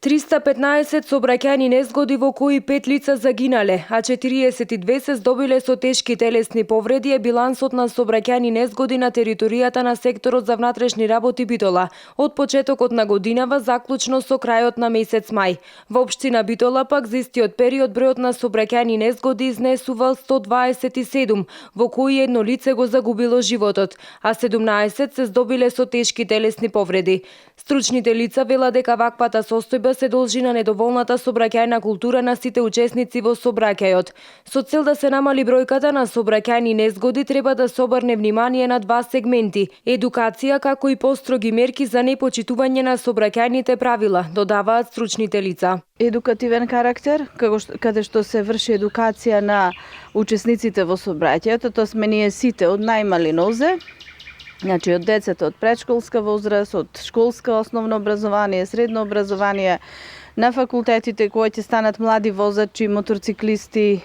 315 сообраќајни незгоди во кои 5 лица загинале, а 42 се здобиле со тешки телесни повреди е билансот на сообраќајни незгоди на територијата на секторот за внатрешни работи Битола од почетокот на годинава заклучно со крајот на месец мај. Во општина Битола пак за истиот период бројот на сообраќајни незгоди изнесувал 127, во кои едно лице го загубило животот, а 17 се здобиле со тешки телесни повреди. Стручните лица велат дека ваквата состојба се должи на недоволната сообраќајна култура на сите учесници во сообраќајот. Со цел да се намали бројката на сообраќајни незгоди треба да се обрне внимание на два сегменти: едукација како и построги мерки за непочитување на сообраќајните правила, додаваат стручните лица. Едукативен карактер, каде што се врши едукација на учесниците во сообраќајето, тоа сме ние сите од најмали нозе. Значи од децата од предшколска возраст, од школска основно образование, средно образование, на факултетите кои ќе станат млади возачи, моторциклисти,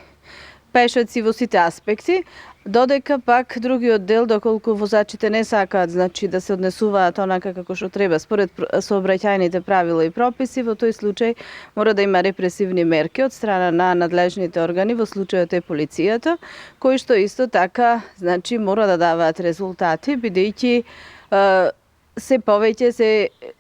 пешаци во сите аспекти, додека пак другиот дел, доколку возачите не сакаат, значи да се однесуваат онака како што треба според сообраќајните правила и прописи, во тој случај мора да има репресивни мерки од страна на надлежните органи, во случајот е полицијата, кои што исто така, значи мора да даваат резултати, бидејќи се повеќе се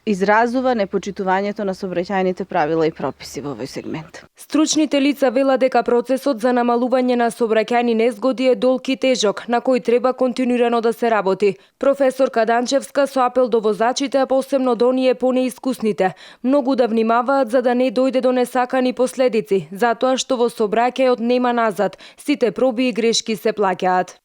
изразува непочитувањето на сообраќајните правила и прописи во овој сегмент. Стручните лица велат дека процесот за намалување на сообраќајни незгоди е долг и тежок, на кој треба континуирано да се работи. Професорка Данчевска со апел до возачите, а посебно до оние понеискусните, многу да внимаваат за да не дојде до несакани последици, затоа што во сообраќајот нема назад, сите проби и грешки се плаќаат.